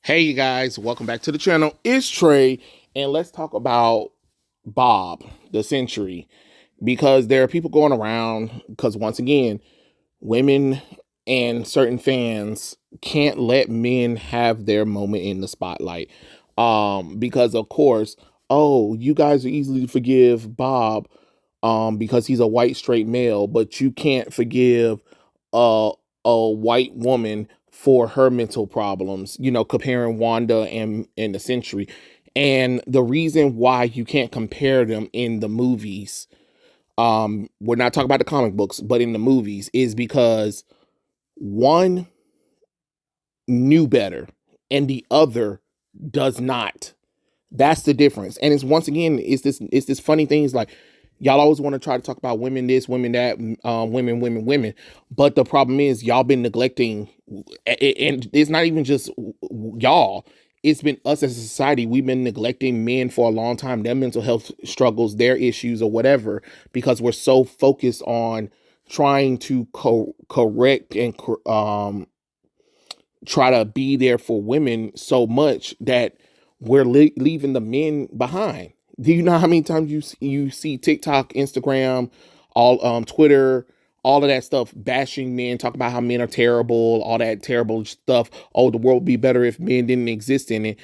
Hey, you guys, welcome back to the channel. It's Trey, and let's talk about Bob, the Century, because there are people going around, because once again, women and certain fans can't let men have their moment in the spotlight. Because of course, oh, you guys are easily to forgive Bob, because he's a white straight male, but you can't forgive uh, a white woman for her mental problems, comparing Wanda and the Century. And the reason why you can't compare them in the movies, we're not talking about the comic books, but in the movies, is because one knew better and the other does not. That's the difference. And it's once again, it's this funny thing. It's like y'all always want to try to talk about women this, women that, women. But the problem is y'all been neglecting, and it's not even just y'all. It's been us as a society. We've been neglecting men for a long time, their mental health struggles, their issues, or whatever, because we're so focused on trying to correct and try to be there for women so much that we're leaving the men behind. Do you know how many times you see TikTok, Instagram, all Twitter, all of that stuff bashing men, talking about how men are terrible, all that terrible stuff. Oh, the world would be better if men didn't exist in it.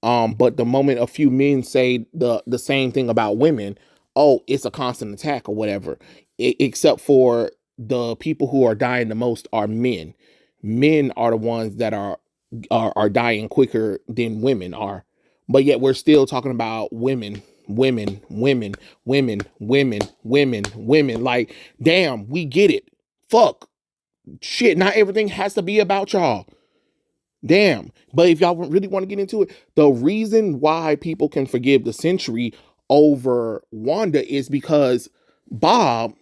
But the moment a few men say the same thing about women, oh, it's a constant attack or whatever. Except for the people who are dying the most are men. Men are the ones that are dying quicker than women are. But yet we're still talking about women. Like, damn, we get it. Fuck. Shit, not everything has to be about y'all. Damn. But if y'all really want to get into it, the reason why people can forgive the Century over Wanda is because Bob,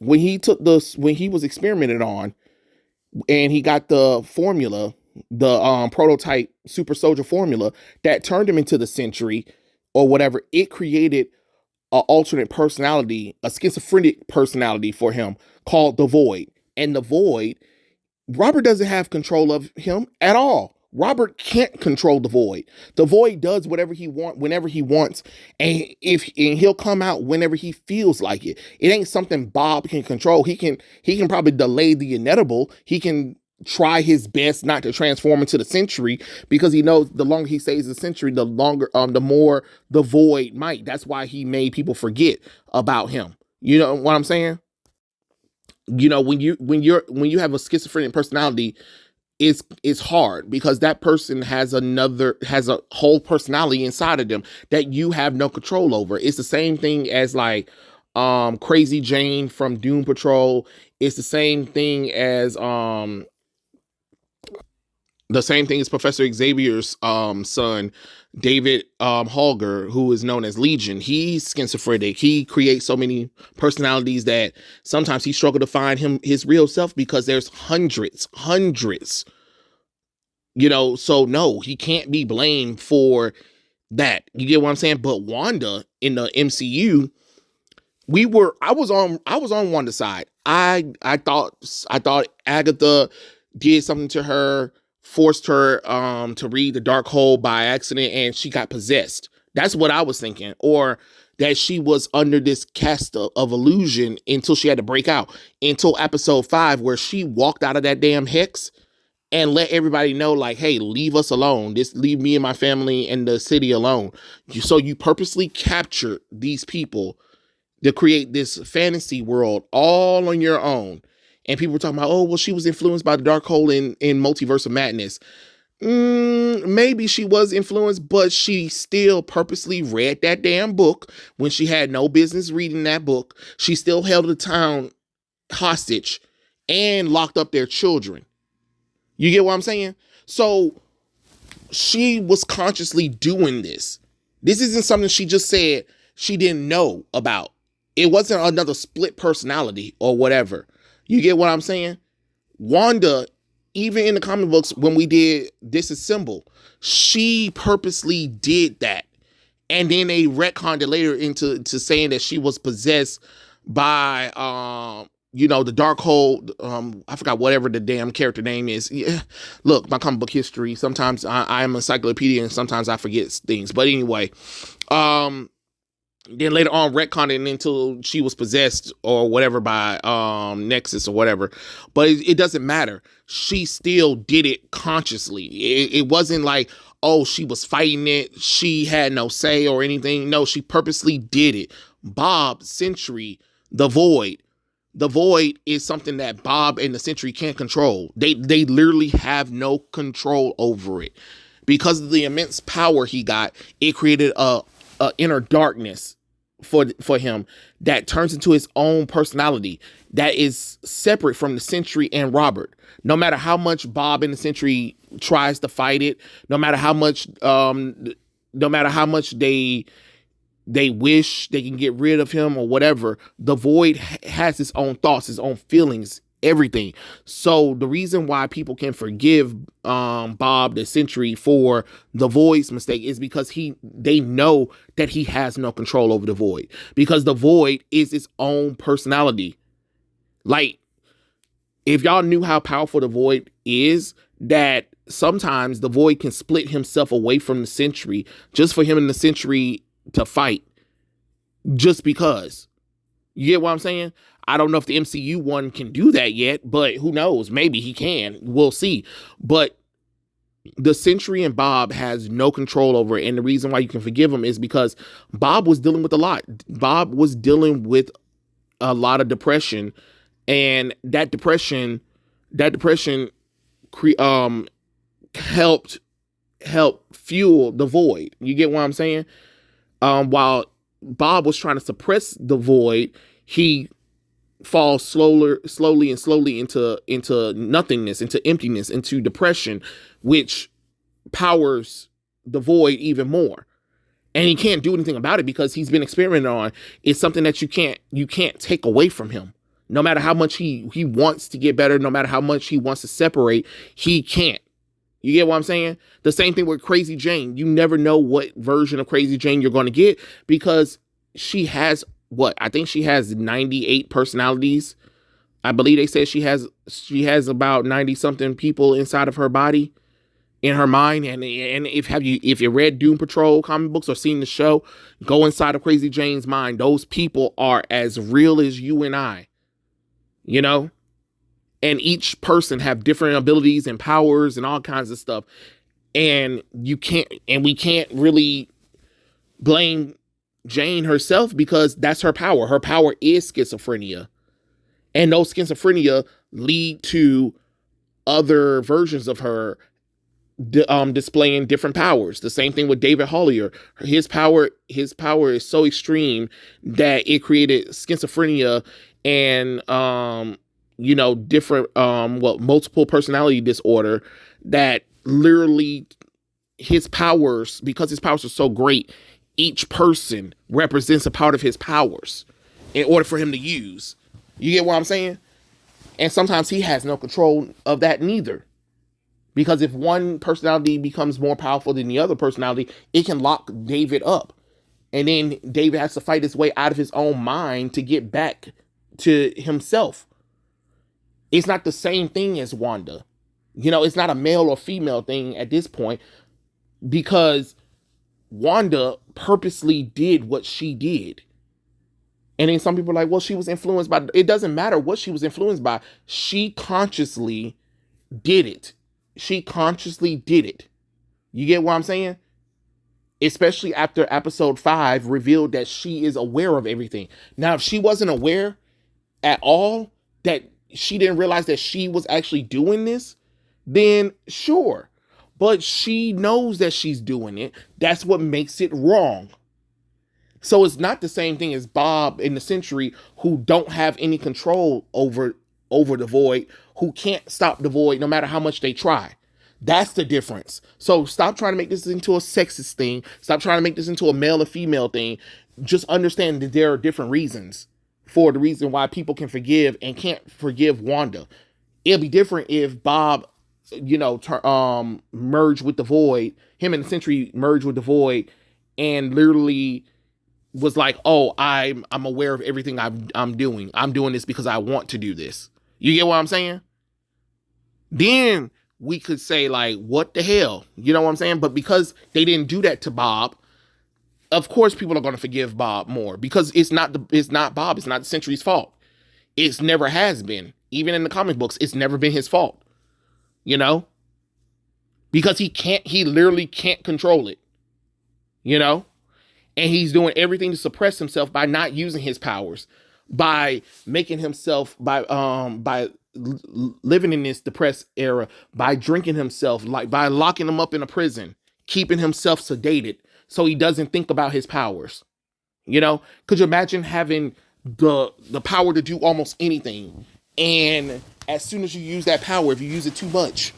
when he was experimented on and he got the formula, the prototype super soldier formula that turned him into the Century or whatever, it created an alternate personality, a schizophrenic personality for him called the Void. And the Void, Robert doesn't have control of him at all. Robert can't control the Void. The Void does whatever he wants whenever he wants, and he'll come out whenever he feels like it. It ain't something Bob can control. He can probably delay the inevitable. He can try his best not to transform into the Century, because he knows the longer he stays the Century, the more the Void might. That's why he made people forget about him. You know what I'm saying? When you have a schizophrenic personality, it's hard because that person has a whole personality inside of them that you have no control over. It's the same thing as like Crazy Jane from Doom Patrol. It's the same thing as Professor Xavier's son, David Holger, who is known as Legion. He's schizophrenic. He creates so many personalities that sometimes he struggles to find his real self because there's hundreds. So no, he can't be blamed for that. You get what I'm saying? But Wanda in the MCU, I was on Wanda's side. I thought Agatha did something to her, forced her to read the dark hole by accident, and she got possessed. That's what I was thinking. Or that she was under this cast of illusion until she had to break out, until episode 5, where she walked out of that damn hex and let everybody know, like, hey, leave us alone. Just leave me and my family and the city alone. So you purposely captured these people to create this fantasy world all on your own. And people were talking about, oh, well, she was influenced by the dark hole in Multiverse of Madness. Maybe she was influenced, but she still purposely read that damn book when she had no business reading that book. She still held the town hostage and locked up their children. You get what I'm saying? So she was consciously doing this. This isn't something she just said she didn't know about. It wasn't another split personality or whatever. You get what I'm saying? Wanda, even in the comic books, when we did Disassemble, she purposely did that. And then they retconned it later into saying that she was possessed by the dark hold. I forgot whatever the damn character name is. Yeah. Look, my comic book history. Sometimes I am an encyclopedia, and sometimes I forget things. But anyway, then later on retconned until she was possessed or whatever by Nexus or whatever. But it doesn't matter. She still did it consciously. It wasn't like, oh, she was fighting it, she had no say or anything. No, she purposely did it. Bob, Sentry, the Void. The Void is something that Bob and the Sentry can't control. They literally have no control over it. Because of the immense power he got, it created a inner darkness for him that turns into his own personality that is separate from the Sentry and Robert. No matter how much Bob and the Sentry tries to fight it, no matter how much they wish they can get rid of him or whatever, the Void has his own thoughts, his own feelings, everything. So the reason why people can forgive Bob the Sentry for the Void's mistake is because they know that he has no control over the Void, because the Void is its own personality. Like, if y'all knew how powerful the Void is, that sometimes the Void can split himself away from the Sentry just for him and the Sentry to fight, just because. You get what I'm saying? I don't know if the MCU one can do that yet, but who knows? Maybe he can. We'll see. But the Sentry and Bob has no control over it. And the reason why you can forgive him is because Bob was dealing with a lot. Bob was dealing with a lot of depression. And that depression helped fuel the Void. You get what I'm saying? While Bob was trying to suppress the Void, he falls slowly into nothingness, into emptiness, into depression, which powers the Void even more. And he can't do anything about it because he's been experimented on. It's something that you can't take away from him. No matter how much he wants to get better, no matter how much he wants to separate, he can't. You get what I'm saying? The same thing with Crazy Jane. You never know what version of Crazy Jane you're going to get, because she has I think she has 98 personalities. I believe they said she has about 90 something people inside of her body, in her mind. And if you read Doom Patrol comic books or seen the show, go inside of Crazy Jane's mind. Those people are as real as you and I. You know? And each person have different abilities and powers and all kinds of stuff. And we can't really blame Jane herself, because that's her power. Her power is schizophrenia. And those schizophrenia lead to other versions of her displaying different powers. The same thing with David Hollier. His power is so extreme that it created schizophrenia and different multiple personality disorder, that literally because his powers are so great, each person represents a part of his powers in order for him to use. You get what I'm saying? And sometimes he has no control of that neither. Because if one personality becomes more powerful than the other personality, it can lock David up. And then David has to fight his way out of his own mind to get back to himself. It's not the same thing as Wanda. It's not a male or female thing at this point, because Wanda purposely did what she did. And then some people are like, well, she was influenced by... It doesn't matter what she was influenced by. She consciously did it. She consciously did it. You get what I'm saying? Especially after episode 5 revealed that she is aware of everything. Now, if she wasn't aware at all, that she didn't realize that she was actually doing this, then sure. But she knows that she's doing it. That's what makes it wrong. So it's not the same thing as Bob and the Sentry, who don't have any control over the Void, who can't stop the Void no matter how much they try. That's the difference. So stop trying to make this into a sexist thing. Stop trying to make this into a male or female thing. Just understand that there are different reasons for the reason why people can forgive and can't forgive Wanda. It'll be different if Bob, merged with the Void. Him and the Sentry merged with the Void and literally was like, oh, I'm aware of everything I'm doing. I'm doing this because I want to do this. You get what I'm saying? Then we could say like, what the hell? You know what I'm saying? But because they didn't do that to Bob, of course people are going to forgive Bob more, because it's not Bob, it's not the Sentry's fault. It's never has been. Even in the comic books, it's never been his fault. You know? Because he literally can't control it. You know? And he's doing everything to suppress himself by not using his powers, by making himself, by living in this depressed era, by drinking himself, like by locking him up in a prison, keeping himself sedated so he doesn't think about his powers. You know, could you imagine having the power to do almost anything, and as soon as you use that power, if you use it too much,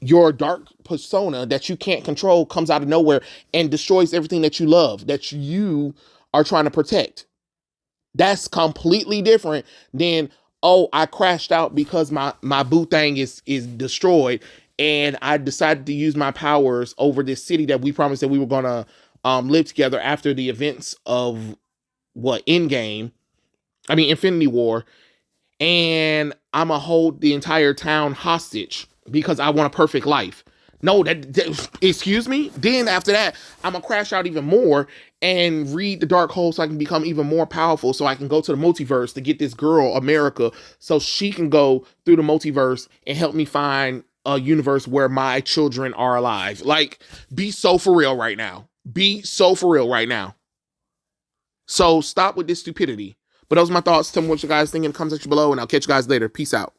your dark persona that you can't control comes out of nowhere and destroys everything that you love, that you are trying to protect. That's completely different than, oh, I crashed out because my boo thing is destroyed, and I decided to use my powers over this city that we promised that we were gonna live together after the events of Infinity War, and I'm gonna hold the entire town hostage because I want a perfect life. No, excuse me. Then after that, I'm gonna crash out even more and read the dark hole so I can become even more powerful, so I can go to the multiverse to get this girl, America, so she can go through the multiverse and help me find a universe where my children are alive. Like, be so for real right now. Be so for real right now. So stop with this stupidity. But those are my thoughts. Tell me what you guys think in the comment section below, and I'll catch you guys later. Peace out.